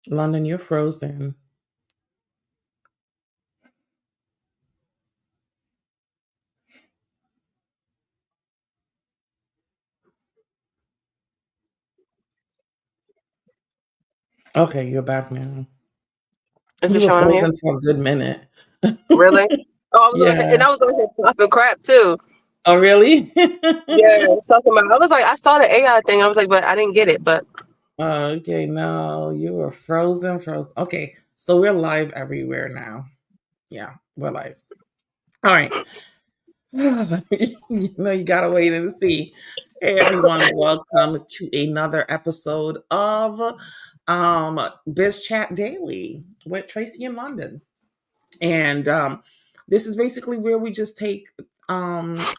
London, you're frozen. Okay, you're back now. Is it You were showing on here? frozen for a good minute. Really? And Yeah. I was over here popping crap too. Oh, really? Yeah, something about. I was like, I saw the AI thing. I was like, but I didn't get it. But Okay, no, you were frozen, frozen. Okay, so we're live everywhere now. Yeah, we're live. All right. You gotta wait and see. Hey, everyone, welcome to another episode of Biz Chat Daily with Tracy in London. And this is basically where we just take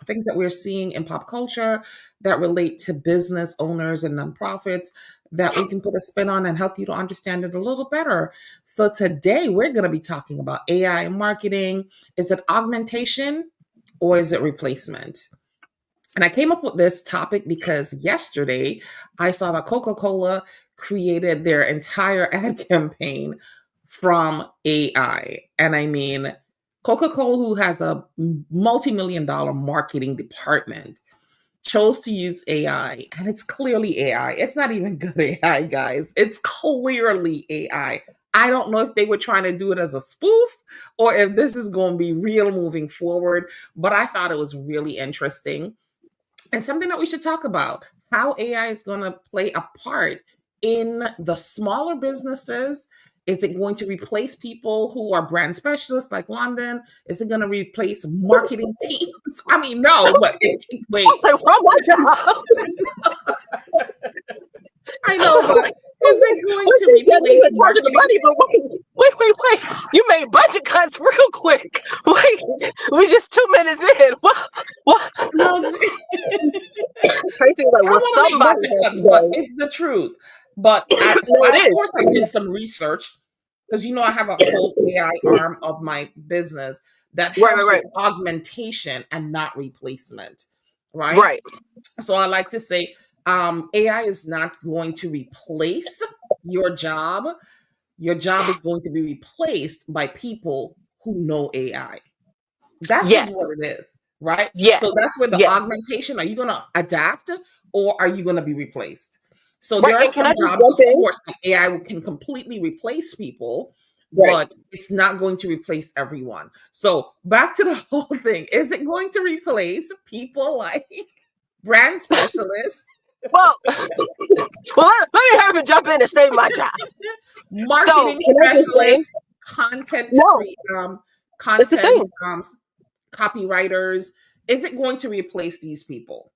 things that we're seeing in pop culture that relate to business owners and nonprofits that we can put a spin on and help you to understand it a little better. So today we're going to be talking about AI marketing. Is it augmentation or is it replacement? And I came up with this topic because yesterday I saw that Coca Cola created their entire ad campaign from AI. And I mean, Coca Cola, who has a multi million dollar marketing department, chose to use AI. And it's clearly AI. It's not even good AI, guys. It's clearly AI. I don't know if they were trying to do it as a spoof or if this is going to be real moving forward, but I thought it was really interesting and something that we should talk about how AI is going to play a part in the smaller businesses. Is it going to replace people who are brand specialists like London? Is it going to replace marketing teams? I mean, no, but I was wait. like, oh my god! I I know, was but like, is it going what to you said you replace in charge of the marketing? money, but wait. You made budget cuts real quick. Wait, we just 2 minutes in. What? No, Tracy was like, I well, want to make somebody budget has to cuts, but go. it's the truth. But No, of it course, I is. did some research because I have a whole AI arm of my business that Right, right, helps with right, augmentation and not replacement, right? right. So I like to say AI is not going to replace your job. Your job is going to be replaced by people who know AI. That's just what Yes, it is, right? So yes, that's where the yes. augmentation, are you going to adapt or are you going to be replaced? So there Right. are And can some I just jobs, jump of in? course, that AI can completely replace people, Right. but it's not going to replace everyone. So back to the whole thing. Is it going to replace people like brand specialists, Well, let me hurry and jump in and save my job. So marketing can I just say, specialists, content no, it's the content thing. copywriters? Is it going to replace these people?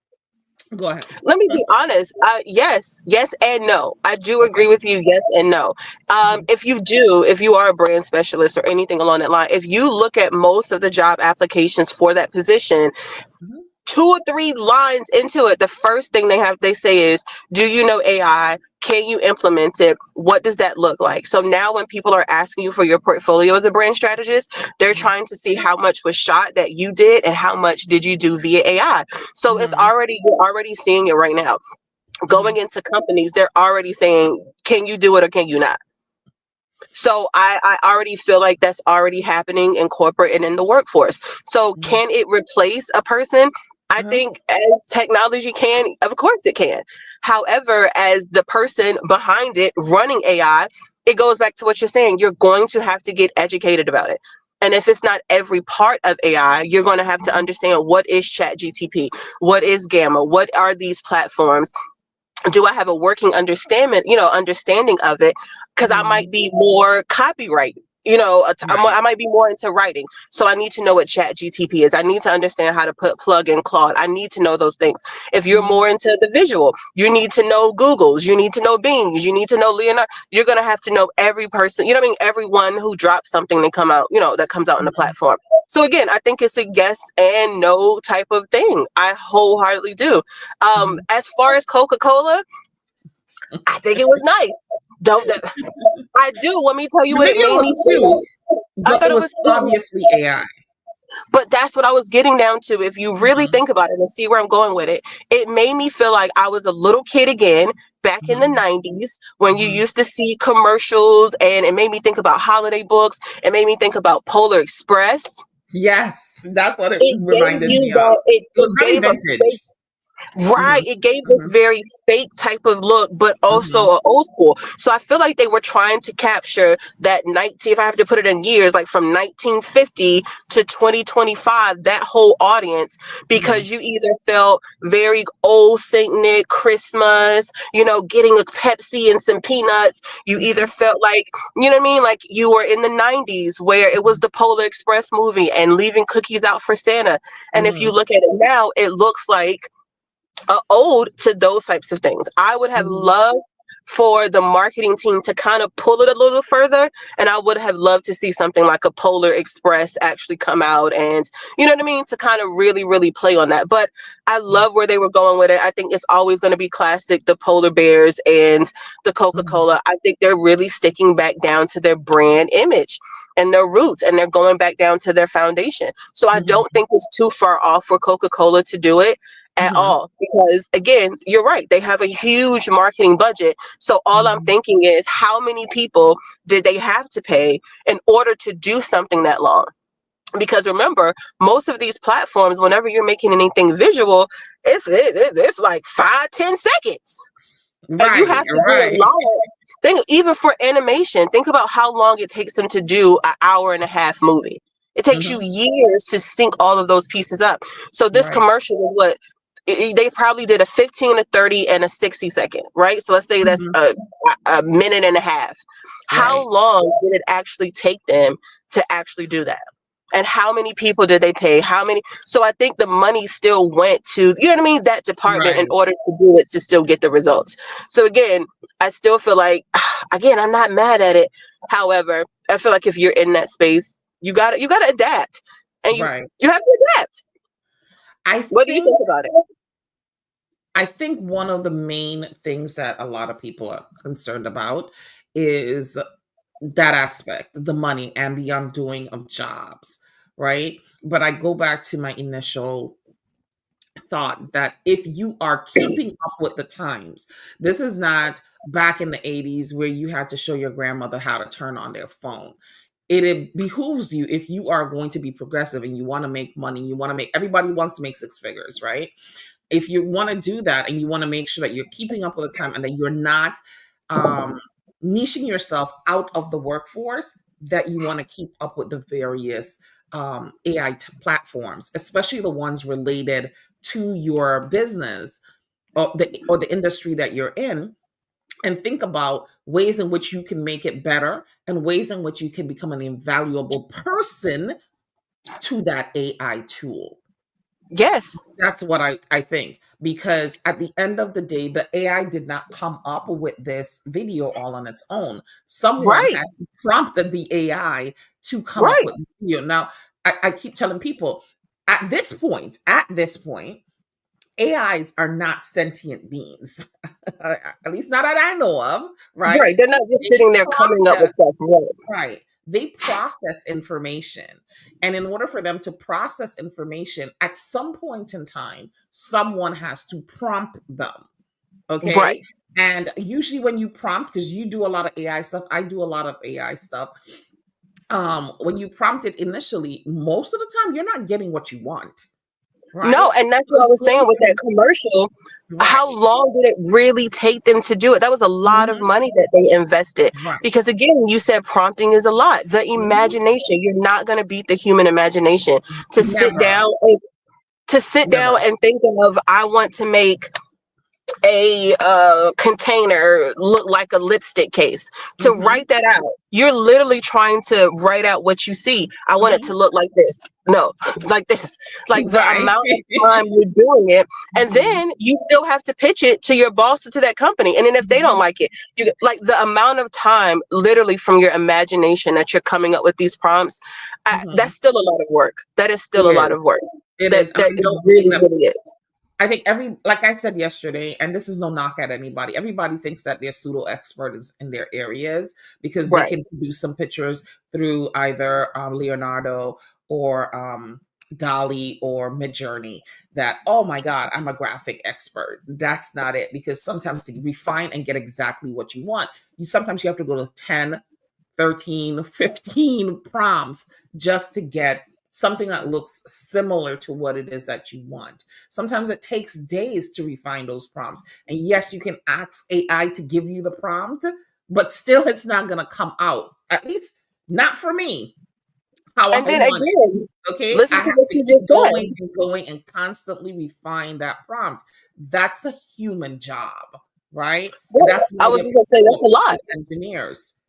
Go ahead. Let me be honest. Yes, and no. I do Okay. agree with you. Yes and no. Mhm. If you are a brand specialist or anything along that line, if you look at most of the job applications for that position, Mhm. 2 or 3 lines into it, the first thing they say is, do you know AI? Can you implement it? What does that look like? So now when people are asking you for your portfolio as a brand strategist, they're Mhm. trying to see how much was shot that you did and how much did you do via AI. So Mhm. you're already seeing it right now. Going Mhm. into companies, they're already saying, can you do it or can you not? So I already feel like that's already happening in corporate and in the workforce. So Mhm. can it replace a person? I Uh-huh. think as technology can, of course it can. However, as the person behind it running AI, it goes back to what you're saying. You're going to have to get educated about it. And if it's not every part of AI, you're going to have to Mhm. understand what is ChatGTP, what is Gamma, what are these platforms, do I have a working understanding of it? Because I Mhm. might be more copyright. I Right. might be more into writing, so I need to know what Chat GTP is. I need to understand how to plug in Claude. I need to know those things. If you're Mhm. more into the visual, you need to know Google's. You need to know Bing's. You need to know Leonardo. You're gonna have to know every person. You know what I mean? Everyone who drops something that come out. That comes out on the Mhm. platform. So again, I think it's a yes and no type of thing. I wholeheartedly do. Mhm. As far as Coca-Cola, I think it was nice. Don't I do? Let me tell you The what it video made me was feel cute, like. I but thought it it was was cute. obviously AI. But that's what I was getting down to. If you really Mhm, think about it and see where I'm going with it, it made me feel like I was a little kid again back in the mhm, 90s when you mhm. used to see commercials, and it made me think about holiday books. It made me think about Polar Express. Yes, that's what it It gave reminded you me of. that, It was it very gave a vintage. right. Mhm, It gave this mhm, very fake type of look, but mhm, also a old school. So I feel like they were trying to capture that 19, if I have to put it in years, like from 1950 to 2025, that whole audience, mhm, because you either felt very old Saint Nick Christmas, getting a Pepsi and some peanuts. You either mhm, felt like, you know what I mean? Like you were in the 90s where it was mhm, the Polar Express movie and leaving cookies out for Santa. And if you mhm, look at it now, it looks like a ode to those types of things. I would have mhm, loved for the marketing team to kind of pull it a little further, and I would have loved to see something like a Polar Express actually come out, and you know what I mean, to kind of really really play on that. But I love where they were going with it. I think it's always going to be classic, the polar bears and the mhm, Coca-Cola. I think they're really sticking back down to their brand image and their roots, and they're going back down to their foundation. So I mhm, don't think it's too far off for Coca-Cola to do it at mhm, all, because again, you're right, they have a huge marketing budget. So all I'm mhm. thinking is, how many people did they have to pay in order to do something that long? Because remember, most of these platforms, whenever you're making anything visual, it's like 5-10 seconds, and you Right, have to do a right. lot. Think even for animation, think about how long it takes them to do an hour and a half movie. It takes you Mhm, years to sync all of those pieces up. So this right. commercial is what they probably did: a 15, a 30, and a 60 second, right? So let's say that's Mhm, a minute and a half. How right, long did it actually take them to actually do that? And how many people did they pay? How many? So I think the money still went to, you know what I mean, that department in right, order to do it, to still get the results. So again, I still feel like, again, I'm not mad at it. However, I feel like if you're in that space, you gotta adapt, and you right. you have to adapt. I What do you think think about it? I think one of the main things that a lot of people are concerned about is that aspect, the money and the undoing of jobs, right? But I go back to my initial thought that if you are keeping up with the times, this is not back in the 80s where you had to show your grandmother how to turn on their phone. It behooves you, if you are going to be progressive and you want to make money, everybody wants to make six figures, right? If you want to do that and you want to make sure that you're keeping up with the time and that you're not um, niching yourself out of the workforce, that you want to keep up with the various AI platforms, especially the ones related to your business or the industry that you're in, and think about ways in which you can make it better and ways in which you can become an invaluable person to that AI tool. Yes. That's what I think. Because at the end of the day, the AI did not come up with this video all on its own. Someone Right. had prompted the AI to come up Right. with the video. Now, I keep telling people, at this point, AIs are not sentient beings, at least not that I know of, right? Right. They're not just They sitting there coming up with process stuff. Right. Right. They process information. And in order for them to process information, at some point in time, someone has to prompt them. Right. Okay. And usually, when you prompt, because you do a lot of AI stuff, I do a lot of AI stuff. When you prompt it initially, most of the time, you're not getting what you want. No, Right. and that's So what I it's was saying going with that to, commercial. How right. long did it really take them to do it? That was a lot of Mhm. money that they invested. Right. Because again, you said prompting is a lot. The Mhm. imagination, you're not going to beat the human imagination. To sit Never. down and to sit down Never. and think of, I want to make a container look like a lipstick case. To Hmm. write that out, you're literally trying to write out what you see. I want it to Hmm. look like this. No, like this. Like the Right. amount of time you're doing it, and Mhm. then you still have to pitch it to your boss or to that company. And then if they don't Mhm. like it, you like the amount of time, literally from your imagination, that you're coming up with these prompts. Mhm. That's still a lot of work. That is It still a lot is. of work. It That is. And that I it don't think really that really is. I think like I said yesterday, and this is no knock at anybody, everybody thinks that they're pseudo experts in their areas because they Right. can produce some pictures through either Leonardo or Dolly or Midjourney. That, oh my God, I'm a graphic expert. That's not it, because sometimes to refine and get exactly what you want, sometimes you have to go to 10, 13, 15 prompts just to get something that looks similar to what it is that you want. Sometimes it takes days to refine those prompts. And yes, you can ask AI to give you the prompt, but still it's not going to come out. At least not for me, how And I then want it. again, Okay? I listen to have what to you keep just said. going and going and constantly refine that prompt. That's a human job, right? And Well, that's I why was they're just gonna say that's a lot. engineers.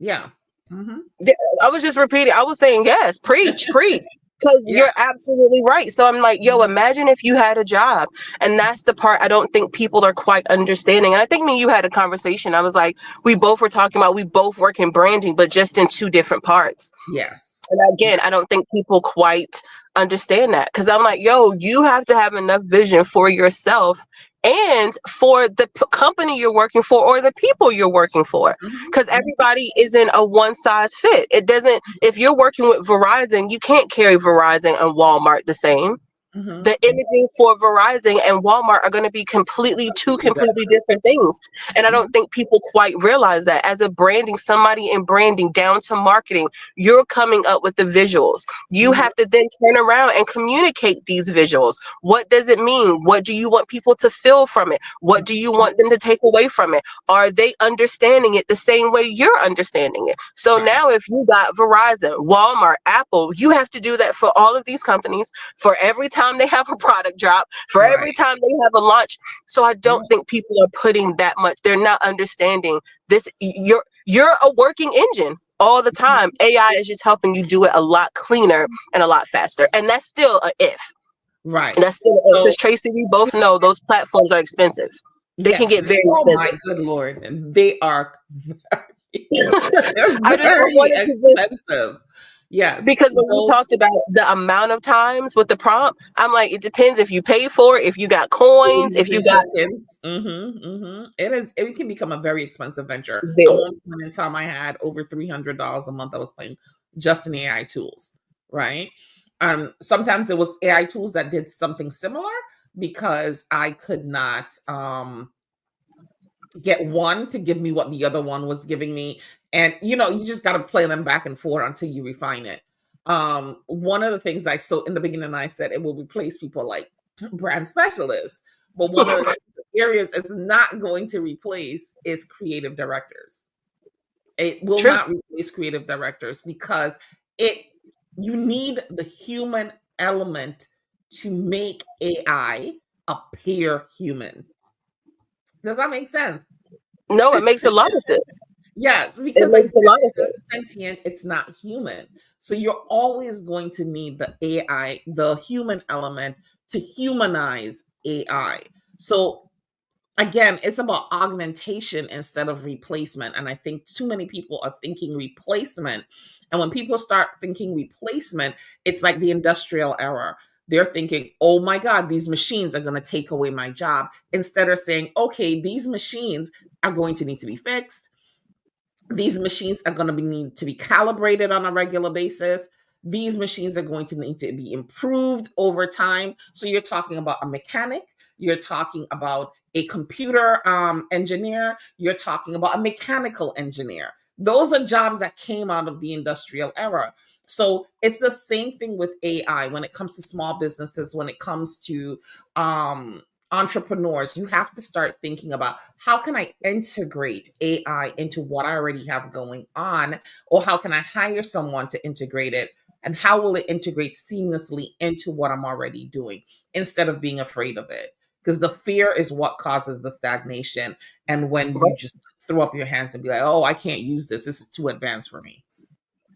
Yeah. Hmm. Yeah, I was just repeating. I was saying yes, preach, preach. Because Yeah. you're absolutely right. So I'm like, yo, Mhm. imagine if you had a job. And that's the part I don't think people are quite understanding. And I think me and you had a conversation. I was like, we both were talking about we both work in branding, but just in two different parts. Yes. And again, I Yes. don't think people quite understand that because I'm like, yo, you have to have enough vision for yourself and for the company you're working for or the people you're working for, Mhm. because Mhm. everybody isn't a one size fit. It doesn't, if you're working with Verizon, you can't carry Verizon and Walmart the same. Mhm. The imaging for Verizon and Walmart are going to be two Completely completely different. different things. And I don't Mhm. think people quite realize that as a branding, somebody in branding down to marketing, you're coming up with the visuals. You Mhm. have to then turn around and communicate these visuals. What does it mean? What do you want people to feel from it? What do you want them to take away from it? Are they understanding it the same way you're understanding it? So Right. now if you got Verizon, Walmart, Apple, you have to do that for all of these companies for every time they have a product drop, for every Right. time they have a launch. So I don't Yeah. think people are putting that much. They're not understanding this. You're a working engine all the time. Mhm. AI is just helping you do it a lot cleaner and a lot faster. And that's still a if. Right. And that's still a if. So Because Tracy, we both know those platforms are expensive. They can yes. get very Oh my expensive. good Lord. They are they're I very wanted to just expensive. Yes. because when you Those talked about the amount of times with the prompt, I'm like, it depends if you pay for it, if you got coins, if you using got tokens. It can become a very expensive venture. At bill. one point in time I had over $300 a month I was paying just in AI tools, right? Sometimes there was AI tools that did something similar because I could not get one to give me what the other one was giving me. And you just got to play them back and forth until you refine it. One of the things so in the beginning I said it will replace people like brand specialists, but one of the areas it's not going to replace is creative directors. It will True. not replace creative directors because it you need the human element to make AI appear human. Does that make sense? No, it makes a lot of sense. Yes, It because makes a lot of it's sense. sentient, it's not human. So you're always going to need the AI, the human element to humanize AI. So again, it's about augmentation instead of replacement. And I think too many people are thinking replacement. And when people start thinking replacement, it's like the industrial era. They're thinking, oh my God, these machines are going to take away my job. Instead of saying, okay, these machines are going to need to be fixed. These machines are going to need to be calibrated on a regular basis. These machines are going to need to be improved over time. So you're talking about a mechanic, you're talking about a computer engineer, you're talking about a mechanical engineer. Those are jobs that came out of the industrial era. So it's the same thing with AI when it comes to small businesses, when it comes to entrepreneurs. You have to start thinking about how can I integrate AI into what I already have going on, or how can I hire someone to integrate it, and how will it integrate seamlessly into what I'm already doing instead of being afraid of it, because the fear is what causes the stagnation. And when you just throw up your hands and be like, oh, I can't use this is too advanced for me.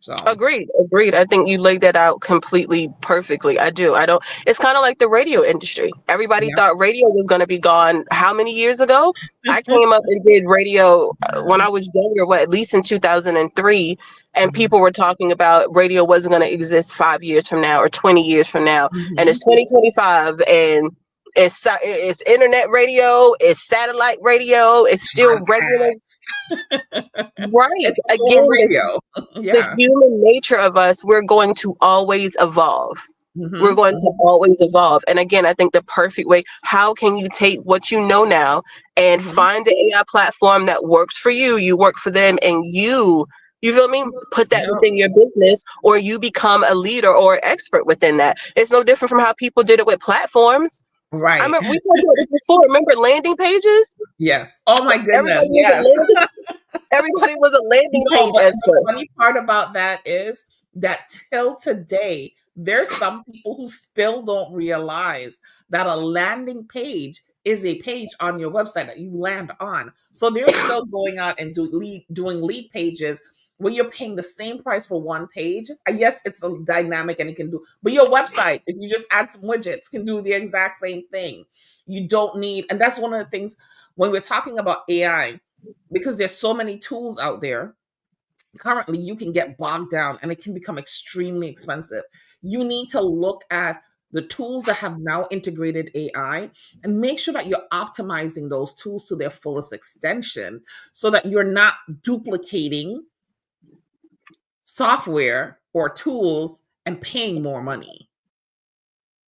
So Agreed, agreed. I think you laid that out completely perfectly. I do. I don't. It's kind of like the radio industry. Everybody yeah. thought radio was going to be gone. How many years ago? I came up and did radio when I was younger. What, at least in 2003, and Mhm. people were talking about radio wasn't going to exist 5 years from now or 20 years from now, and it's Mhm. 2025, and it's internet radio, it's satellite radio, it's still regular. Podcast. Right. It's still on Again, radio. the Yeah. human nature of us, we're going to always evolve. We're Hmm. going to always evolve. And again, I think the perfect way, how can you take what you know now and Hmm. find an AI platform that works for you, you work for them, and you feel me? Put that Yep. within your business, or you become a leader or expert within that. It's no different from how people did it with platforms. I Right. remember we talked about this before. Remember landing pages? Yes. Oh my Everybody goodness. was a Yes. landing, everybody was a landing No, page but the expert. funny part about that is that till today, there's some people who still don't realize that a landing page is a page on your website that you land on. So they're still going out and doing lead pages where you're paying the same price for one page. Yes, it's a dynamic and it can do, but your website, if you just add some widgets, can do the exact same thing. You don't need, and that's one of the things when we're talking about AI, because there's so many tools out there currently, you can get bogged down and it can become extremely expensive. You need to look at the tools that have now integrated AI and make sure that you're optimizing those tools to their fullest extension so that you're not duplicating software or tools and paying more money.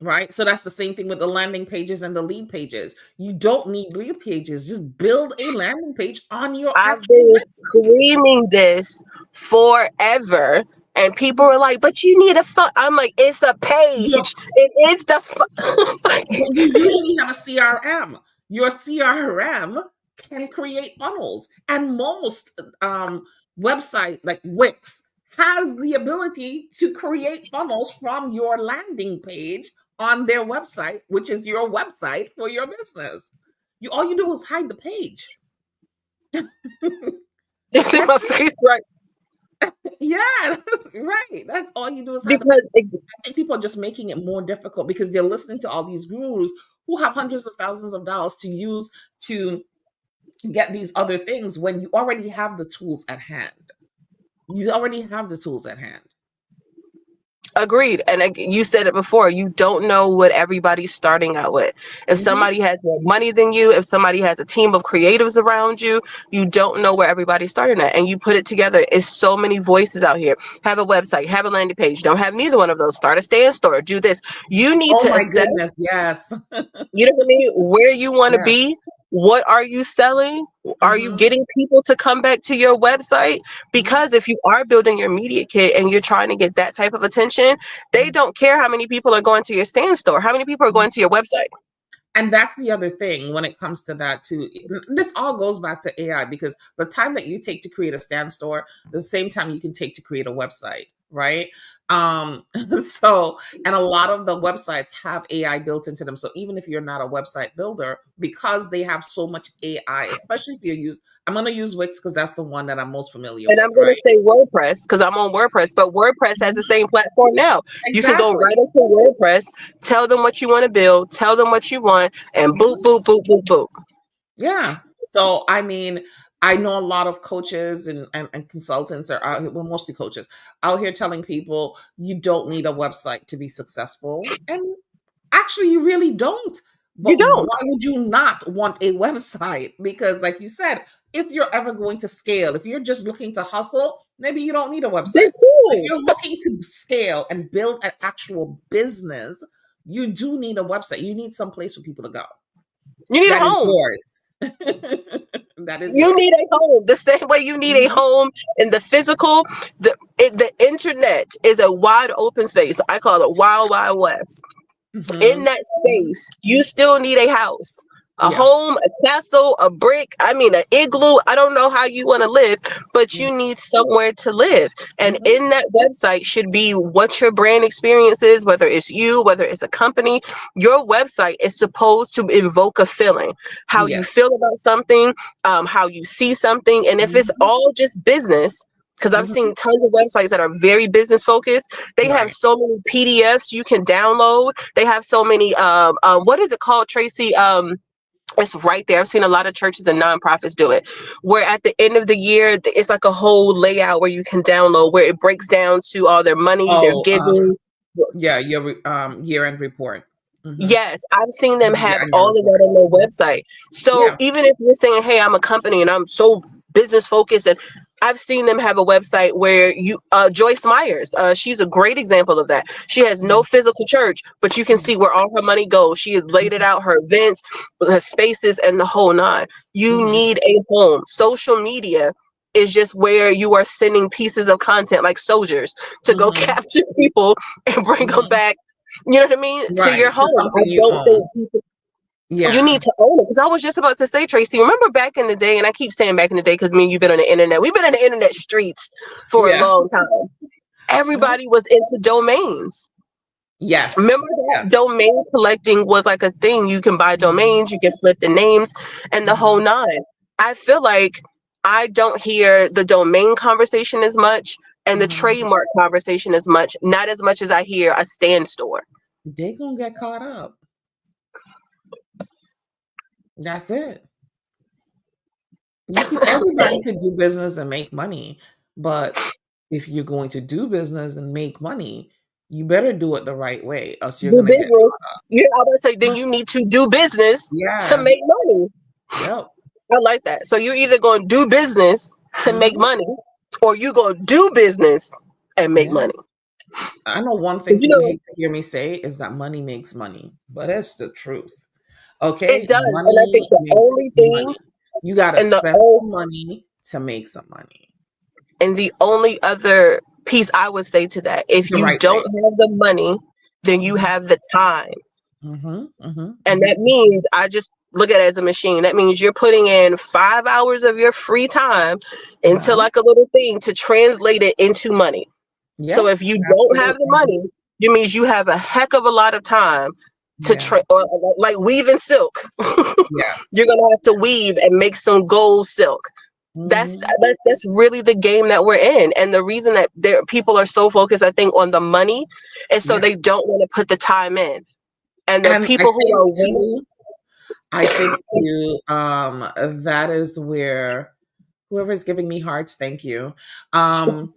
Right. So that's the same thing with the landing pages and the lead pages. You don't need lead pages. Just build a landing page on your I've actual been website. screaming this forever, and people are like, "But you need a fuck." I'm like, "It's a You page. It is the But you usually have a CRM. Your CRM can create funnels, and most website like Wix has the ability to create funnels from your landing page on their website, which is your website for your business. You all you do is hide the page. It's in That's my face, right? yeah, that's right. That's all you do is hide the page. Because I think people are just making it more difficult because they're listening to all these gurus who have hundreds of thousands of dollars to use to get these other things when you already have the tools at hand. You already have the tools at hand. agreed, and you said it before. You don't know what everybody's starting out with. If Hmm. somebody has more money than you, if somebody has a team of creatives around you, you don't know where everybody's starting at, and you put it together. It's so many voices out here. Have a website, have a landing page. Don't have neither one of those. Start a stand store. Do this. You need Oh to my assess. goodness, yes. You know what I mean? Where you want to Yes. be? What are you selling? Are you Hmm. getting people to come back to your website? Hmm. Because if you are building your media kit and you're trying to get that type of attention, they don't care how many people are going to your stand store, how many people are going to your website. And that's the other thing when it comes to that too. This all goes back to AI because the time that you take to create a stand store, the same time you can take to create a website, right? Um, so and a lot of the websites have AI built into them. So even if you're not a website builder, because they have so much AI, especially if you use, I'm gonna use Wix because that's the one that I'm most familiar And with, I'm going right? to say WordPress because I'm on WordPress, but WordPress has the Mhm. same platform now. You can go Exactly. right into WordPress, tell them what you want to build, tell them what you want, and boop, Mhm. boop, boop, boop, boop. Yeah. So, I mean, I know a lot of coaches and consultants are out here, well, mostly coaches, out here telling people you don't need a website to be successful. And actually, you really don't. You But don't. why would you not want a website? Because, like you said, if you're ever going to scale, if you're just looking to hustle, maybe you don't need a They're website. If cool. you're looking to scale and build an actual business, you do need a website. You need some place for people to go. You need a That is home. yours. That is You yours. need a home the same way you need a Mhm, home in the physical. The internet is a wide open space. I call it wild, wild west. In mhm, that mhm. space, you still need a house, a Yeah. home, a castle, a brick. I mean, an igloo. I don't know how you want to live, but Mhm, you need somewhere to live. And mhm, in that website should be what your brand experience is, whether it's you, whether it's a company. Your website is supposed to evoke a feeling, how you yes. feel about something, how you see something. And if it's Mhm, all just business, because I've mhm. seen tons of websites that are very business focused. They have Right. so many PDFs you can download. They have so many what is it called, Tracy? It's right there. I've seen a lot of churches and nonprofits do it, where at the end of the year, it's like a whole layout where you can download, where it breaks down to all their money, their Oh, giving. yeah, your year-end report. Mm-hmm. Yes, I've seen them Yeah, have I all know. of that on their website. So Yeah. even if you're saying, "Hey, I'm a company and I'm so business focused," and I've seen them have a website where you, Joyce Myers, she's a great example of that. She has no Mhm. physical church, but you can see where all her money goes. She has laid it Mhm. out, her events, her spaces, and the whole nine. You Mhm. need a home. Social media is just where you are sending pieces of content like soldiers to go Mhm. capture people and bring them Mhm. back, you know what I mean, to your Right. To home. I something you don't own. think people, you Yeah. need to own it. Because I was just about to say, Tracy, remember back in the day, and I keep saying back in the day because me and you've been on the internet. We've been on the internet streets for a Yeah. long time. Uh-huh. Everybody was into domains. Remember Yes. that Yes. domain collecting was like a thing. You can buy Mhm. domains, you can flip the names, and the whole Mhm. nine. I feel like I don't hear the domain conversation as much and the Mhm. trademark conversation as much, not as much as I hear a stand store. They gonna get caught up. That's it. Everybody could do business and make money, but if you're going to do business and make money, you better do it the right way, else you're Do gonna get business. caught up. Yeah, I would say then you need to do business to Yeah. make money. Yep. I like that. So you're either going to do business to make Mhm. money, or you going to do business and make Yeah. money. I know one thing 'Cause you people know hate to hear me say is that money makes money, but it's the truth. it Okay? does, and I think Money the makes only thing money. You gotta and the spend o- some money to make some money and the only other piece I would say to that, if the you right don't way. have the money, then you Mhm. have the time. Mhm. Mhm. And Mhm. that means, I just look at it as a machine. That means you're putting in 5 hours of your free time into Well, like a little thing to translate it into money. So yeah, if you don't have the absolutely. money, it means you have a heck of a lot of time to Yeah. or like weaving silk. Yes. You're gonna have to weave and make some gold silk. That's Mhm. that's really the game that we're in, and the reason that people are so focused, I think, on the money is so Yeah. they don't want to put the time in. And the And I people who think are winning, too, that is where whoever's giving me hearts, thank you. Um,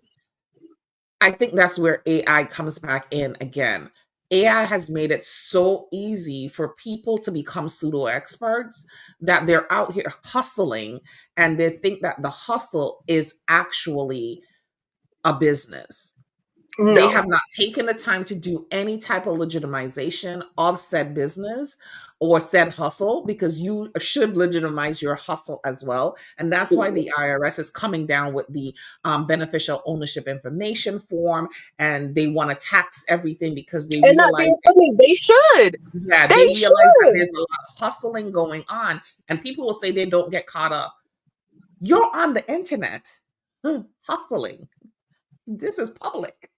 I think that's where AI comes back in again. AI has made it so easy for people to become pseudo experts that they're out here hustling and they think that the hustle is actually a business. They no. have not taken the time to do any type of legitimization of said business or said hustle because you should legitimize your hustle as well. And that's why the IRS is coming down with the beneficial ownership information form and they want to tax everything because they And not realize being funny, they should. yeah, They they realize that should. there's a lot of hustling going on and people will say they don't get caught up. You're on the internet hustling. This is public.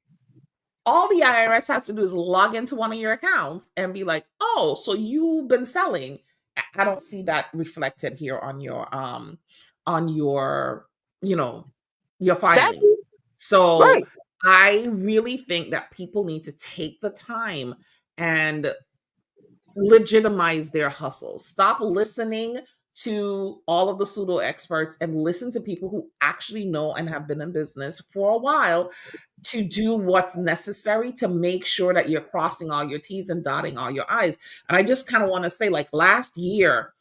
All the IRS has to do is log into one of your accounts and be like, "Oh, so you've been selling." I don't see that reflected here on your, you know, your filings. Taxes, So, right. I really think that people need to take the time and legitimize their hustles. Stop listening to all of the pseudo experts and listen to people who actually know and have been in business for a while to do what's necessary to make sure that you're crossing all your T's and dotting all your I's. And I just kind of want to say, like last year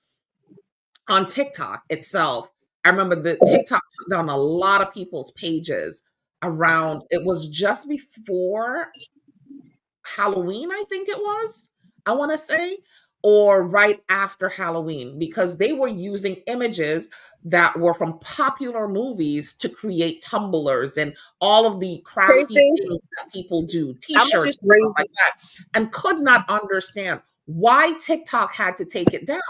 on TikTok itself, I remember the TikTok took down a lot of people's pages around, it was just before Halloween, I think it was, I want to say, or right after Halloween, because they were using images that were from popular movies to create tumblers and all of the crafty Tracy, things that people do, I'm gonna t-shirts just and stuff raise like that, and could not understand why TikTok had to take it down.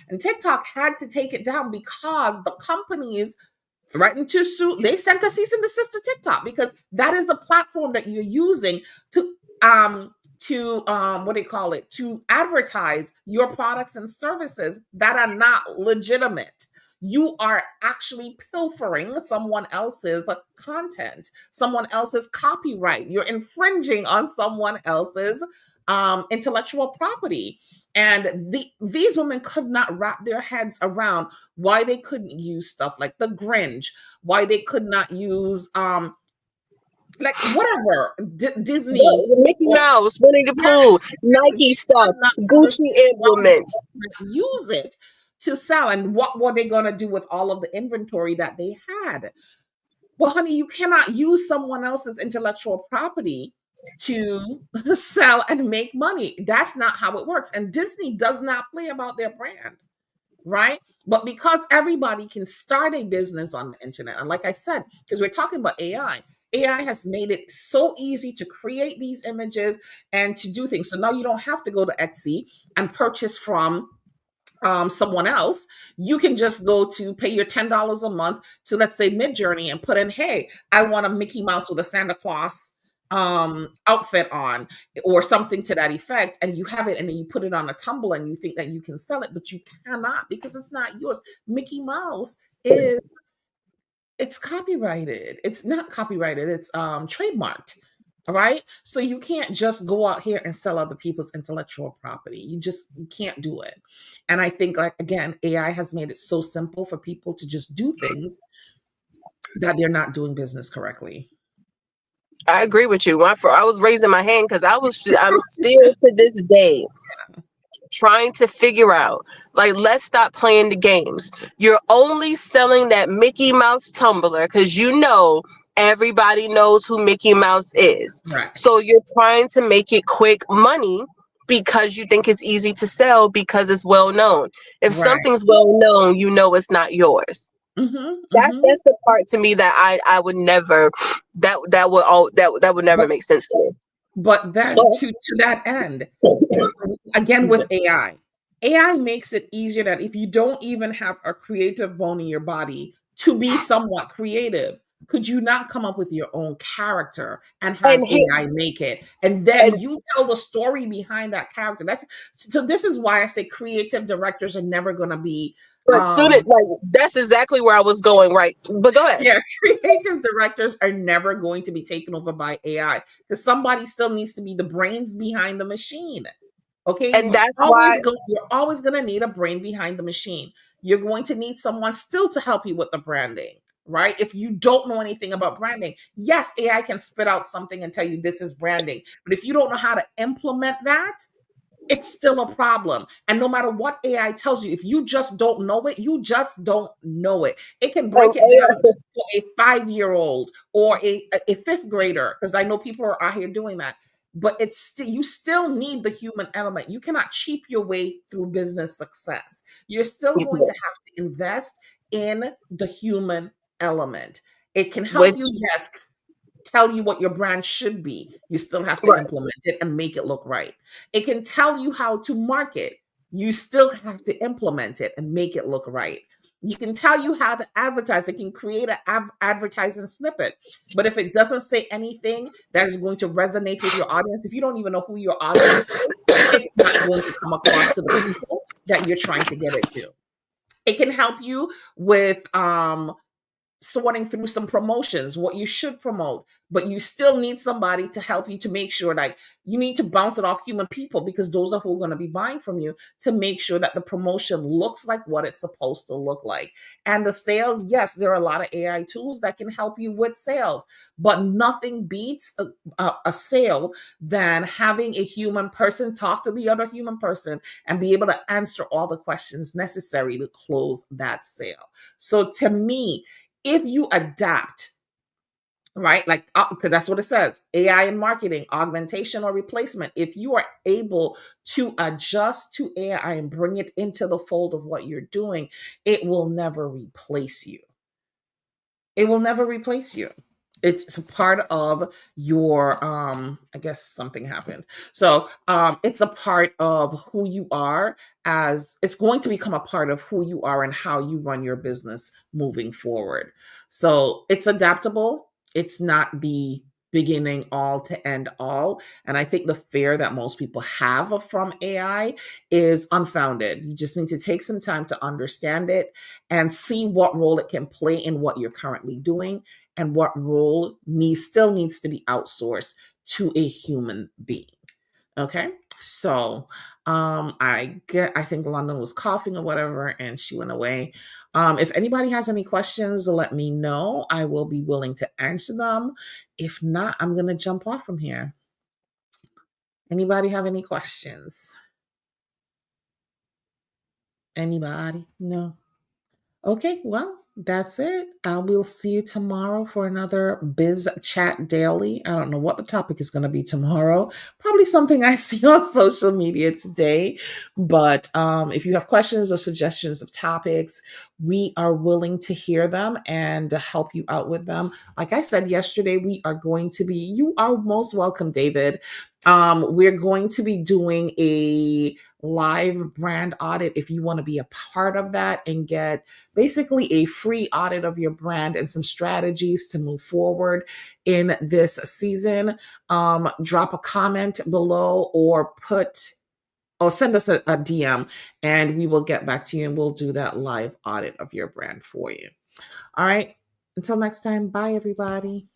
And TikTok had to take it down because the companies threatened to sue. They sent a cease and desist to TikTok because that is the platform that you're using to what do you call it, to advertise your products and services that are not legitimate. You are actually pilfering someone else's content, someone else's copyright. You're infringing on someone else's intellectual property. And these women could not wrap their heads around why they couldn't use stuff like the Grinch, why they could not use like whatever Disney. The Mickey Or, Mouse, Winnie the Pooh, yes, exactly. Nike They stuff, cannot Gucci understand why implements. they cannot use it to sell. And what were they going to do with all of the inventory that they had? Well, honey, you cannot use someone else's intellectual property to sell and make money. That's not how it works. And Disney does not play about their brand, right? But because everybody can start a business on the internet, and like I said, because we're talking about AI has made it so easy to create these images and to do things. So now you don't have to go to Etsy and purchase from someone else. You can just go to pay your $10 a month to, let's say, Midjourney, and put in, hey, I want a Mickey Mouse with a Santa Claus outfit on, or something to that effect, and you have it, and then you put it on a tumble, and you think that you can sell it, but you cannot, because it's not yours. Mickey Mouse is, it's copyrighted. It's not copyrighted, it's trademarked. All right. So you can't just go out here and sell other people's intellectual property. You can't do it. And I think, like, again, AI has made it so simple for people to just do things that they're not doing business correctly. I agree with you. I was raising my hand because I'm still to this day trying to figure out, like, let's stop playing the games. You're only selling that Mickey Mouse tumbler because everybody knows who Mickey Mouse is. Right. So you're trying to make it quick money because you think it's easy to sell because it's well known. If Right. something's well known, it's not yours. Mm-hmm. That Mm-hmm. that's the part to me that I would never, that would never But make sense to me. but then So, to that end, again with AI makes it easier that if you don't even have a creative bone in your body to be somewhat creative, could you not come up with your own character and have and he, AI make it? And then and you tell the story behind that character. That's so this is why I say creative directors are never gonna be but soon it um like that's exactly where I was going, right? But go ahead. yeah, creative directors are never going to be taken over by AI, because somebody still needs to be the brains behind the machine. Okay, And that's why. you're always going to need a brain behind the machine. You're going to need someone still to help you with the branding, right? If you don't know anything about branding, yes, AI can spit out something and tell you this is branding, but if you don't know how to implement that, it's still a problem. And no matter what AI tells you, if you just don't know it, you just don't know it. It can And break it down for a 5-year-old or a fifth grader, because I know people are out here doing that. But it's still, you still need the human element. You cannot cheap your way through business success. You're still going to have to invest in the human element. It can help which you, yes, tell you what your brand should be. You still have to right. implement it and make it look right. It can tell you how to market. You still have to implement it and make it look right. You can tell you how to advertise. It can create an advertising snippet. But if it doesn't say anything that is going to resonate with your audience, if you don't even know who your audience is, it's not going to come across to the people that you're trying to get it to. It can help you with sorting through some promotions, what you should promote, but you still need somebody to help you to make sure, like, you need to bounce it off human people, because those are who are going to be buying from you, to make sure that the promotion looks like what it's supposed to look like. And the sales, yes, there are a lot of AI tools that can help you with sales, but nothing beats a sale than having a human person talk to the other human person and be able to answer all the questions necessary to close that sale. So to me, if you adapt, right, like, because that's what it says, AI in marketing, augmentation or replacement, if you are able to adjust to AI and bring it into the fold of what you're doing, it will never replace you. It will never replace you. It's a part of your I guess something happened. So it's a part of who you are, as it's going to become a part of who you are and how you run your business moving forward. So it's adaptable. It's not the beginning all to end all. And I think the fear that most people have from AI is unfounded. You just need to take some time to understand it and see what role it can play in what you're currently doing, and what role still needs to be outsourced to a human being. Okay. So I think London was coughing or whatever, and she went away. If anybody has any questions, let me know. I will be willing to answer them. If not, I'm gonna jump off from here. Anybody have any questions? Anybody? No. Okay, well, that's it. We'll see you tomorrow for another Biz Chat Daily. I don't know what the topic is going to be tomorrow. Probably something I see on social media today. But if you have questions or suggestions of topics, we are willing to hear them and to help you out with them. Like I said yesterday, you are most welcome, David. We're going to be doing a live brand audit if you want to be a part of that and get basically a free audit of your brand and some strategies to move forward in this season. Drop a comment below or send us a DM and we will get back to you and we'll do that live audit of your brand for you. All right. Until next time, bye everybody.